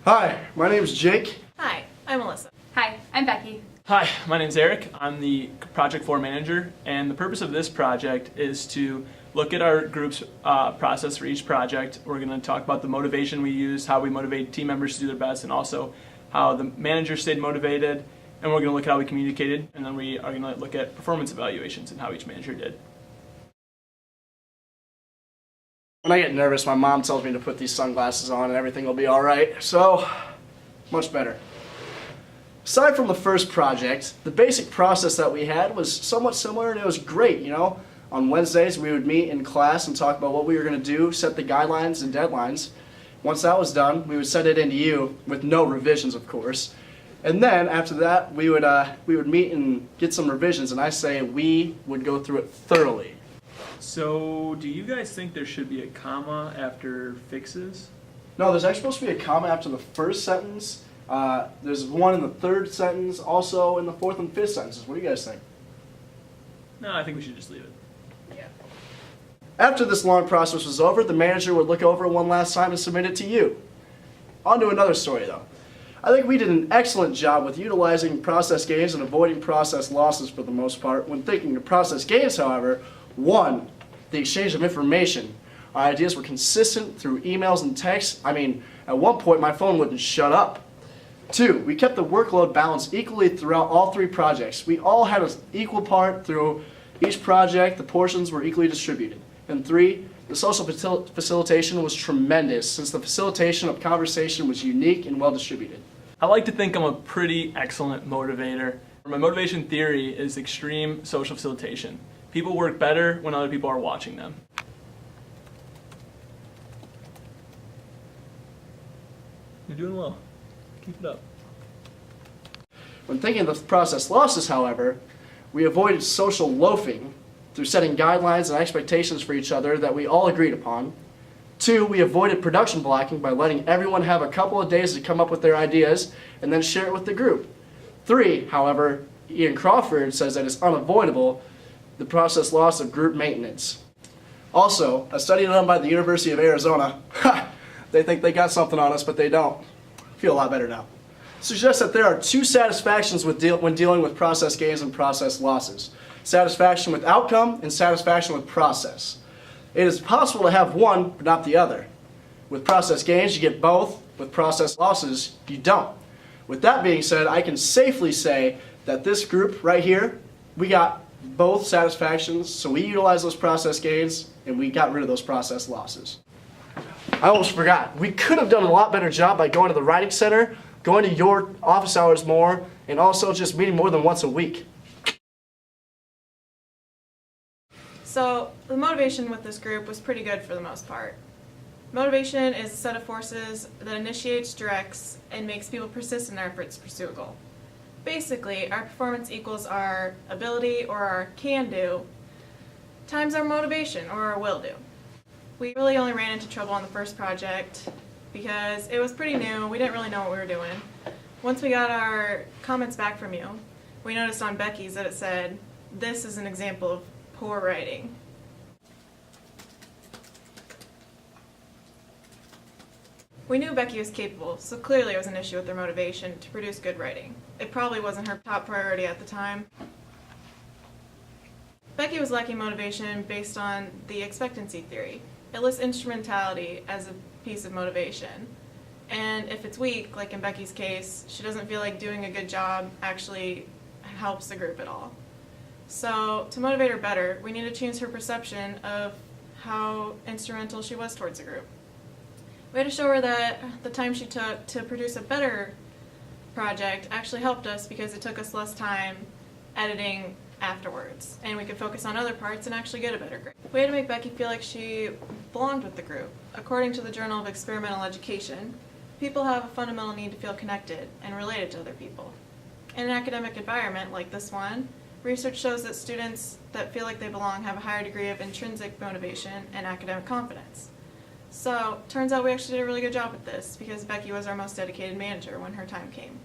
Hi, my name is Jake. Hi, I'm Melissa. Hi, I'm Becky. Hi, my name's Eric. I'm the Project 4 manager, and the purpose of this project is to look at our group's process for each project. We're going to talk about the motivation we use, how we motivate team members to do their best, and also how the manager stayed motivated, and we're going to look at how we communicated, and then we are going to look at performance evaluations and how each manager did. When I get nervous, my mom tells me to put these sunglasses on and everything will be alright, so much better. Aside from the first project, the basic process that we had was somewhat similar and it was great, you know. On Wednesdays we would meet in class and talk about what we were going to do, set the guidelines and deadlines. Once that was done, we would send it into you with no revisions, of course. And then after that, we would meet and get some revisions, and I say we would go through it thoroughly. So, do you guys think there should be a comma after fixes? No, there's actually supposed to be a comma after the first sentence. There's one in the third sentence, also in the fourth and fifth sentences. What do you guys think? No, I think we should just leave it. Yeah. After this long process was over, the manager would look over it one last time and submit it to you. On to another story, though. I think we did an excellent job with utilizing process gains and avoiding process losses for the most part. When thinking of process gains, however, one, the exchange of information. Our ideas were consistent through emails and texts. I mean, at one point my phone wouldn't shut up. Two, we kept the workload balanced equally throughout all three projects. We all had an equal part through each project. The portions were equally distributed. And three, the social facilitation was tremendous since the facilitation of conversation was unique and well distributed. I like to think I'm a pretty excellent motivator. My motivation theory is extreme social facilitation. People work better when other people are watching them. You're doing well. Keep it up. When thinking of the process losses, however, we avoided social loafing through setting guidelines and expectations for each other that we all agreed upon. Two, we avoided production blocking by letting everyone have a couple of days to come up with their ideas and then share it with the group. Three, however, Ian Crawford says that it's unavoidable the process loss of group maintenance. Also, a study done by the University of Arizona, they think they got something on us, but they don't. Feel a lot better now. Suggests that there are two satisfactions when dealing with process gains and process losses. Satisfaction with outcome and satisfaction with process. It is possible to have one, but not the other. With process gains, you get both. With process losses, you don't. With that being said, I can safely say that this group right here, we got both satisfactions, so we utilized those process gains and we got rid of those process losses. I almost forgot. We could have done a lot better job by going to the writing center, going to your office hours more, and also just meeting more than once a week. So the motivation with this group was pretty good for the most part. Motivation is a set of forces that initiates, directs, and makes people persist in their efforts to pursue a goal. Basically, our performance equals our ability or our can-do times our motivation or our will-do. We really only ran into trouble on the first project because it was pretty new. We didn't really know what we were doing. Once we got our comments back from you, we noticed on Becky's that it said, "This is an example of poor writing." We knew Becky was capable, so clearly it was an issue with her motivation to produce good writing. It probably wasn't her top priority at the time. Becky was lacking motivation based on the expectancy theory. It lists instrumentality as a piece of motivation. And if it's weak, like in Becky's case, she doesn't feel like doing a good job actually helps the group at all. So to motivate her better, we need to change her perception of how instrumental she was towards the group. We had to show her that the time she took to produce a better project actually helped us because it took us less time editing afterwards, and we could focus on other parts and actually get a better grade. We had to make Becky feel like she belonged with the group. According to the Journal of Experimental Education, people have a fundamental need to feel connected and related to other people. In an academic environment like this one, research shows that students that feel like they belong have a higher degree of intrinsic motivation and academic confidence. So, turns out we actually did a really good job with this because Becky was our most dedicated manager when her time came.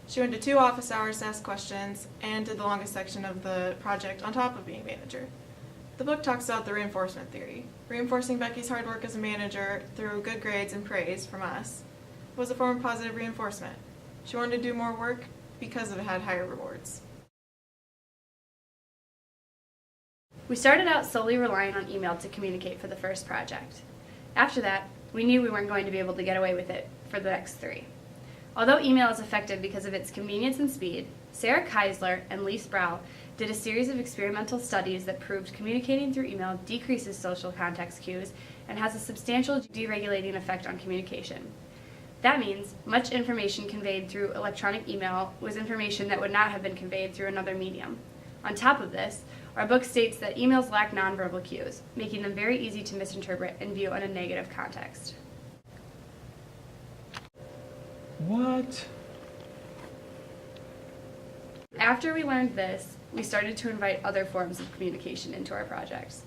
She went to 2 office hours to ask questions and did the longest section of the project on top of being manager. The book talks about the reinforcement theory, reinforcing Becky's hard work as a manager through good grades and praise from us, was a form of positive reinforcement. She wanted to do more work because it had higher rewards. We started out solely relying on email to communicate for the first project. After that, we knew we weren't going to be able to get away with it for the next 3. Although email is effective because of its convenience and speed, Sarah Keisler and Lee Sproul did a series of experimental studies that proved communicating through email decreases social context cues and has a substantial deregulating effect on communication. That means much information conveyed through electronic email was information that would not have been conveyed through another medium. On top of this, our book states that emails lack nonverbal cues, making them very easy to misinterpret and view in a negative context. What? After we learned this, we started to invite other forms of communication into our projects.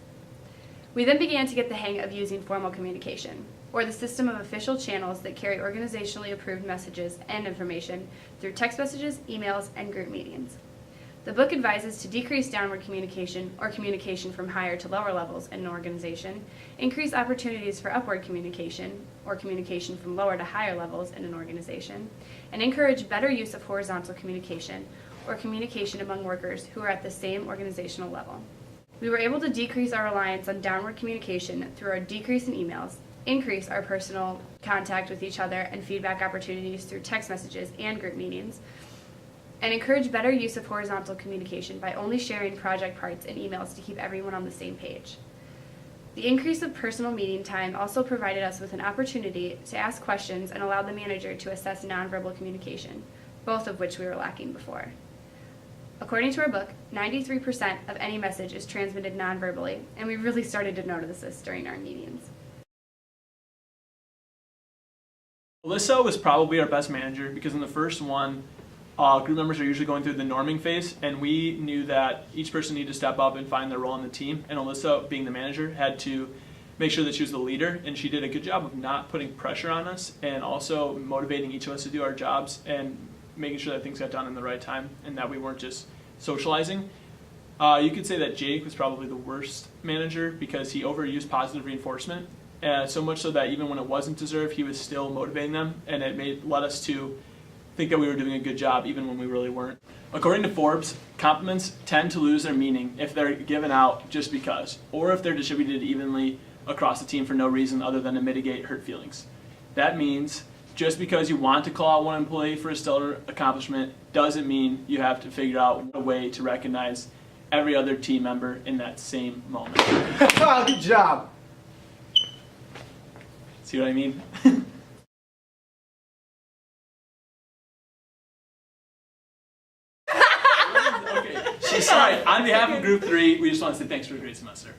We then began to get the hang of using formal communication, or the system of official channels that carry organizationally approved messages and information through text messages, emails, and group meetings. The book advises to decrease downward communication or communication from higher to lower levels in an organization, increase opportunities for upward communication or communication from lower to higher levels in an organization, and encourage better use of horizontal communication or communication among workers who are at the same organizational level. We were able to decrease our reliance on downward communication through our decrease in emails, increase our personal contact with each other and feedback opportunities through text messages and group meetings, and encourage better use of horizontal communication by only sharing project parts in emails to keep everyone on the same page. The increase of personal meeting time also provided us with an opportunity to ask questions and allowed the manager to assess nonverbal communication, both of which we were lacking before. According to our book, 93% of any message is transmitted nonverbally, and we really started to notice this during our meetings. Alyssa was probably our best manager because in the first one, group members are usually going through the norming phase, and we knew that each person needed to step up and find their role in the team. And Alyssa, being the manager, had to make sure that she was the leader, and she did a good job of not putting pressure on us and also motivating each of us to do our jobs and making sure that things got done in the right time and that we weren't just socializing. You could say that Jake was probably the worst manager because he overused positive reinforcement, so much so that even when it wasn't deserved, he was still motivating them, and it led us to think that we were doing a good job even when we really weren't. According to Forbes, compliments tend to lose their meaning if they're given out just because, or if they're distributed evenly across the team for no reason other than to mitigate hurt feelings. That means just because you want to call out one employee for a stellar accomplishment doesn't mean you have to figure out a way to recognize every other team member in that same moment. Good job. See what I mean? Okay, she's sorry. On behalf of Group 3, we just want to say thanks for a great semester.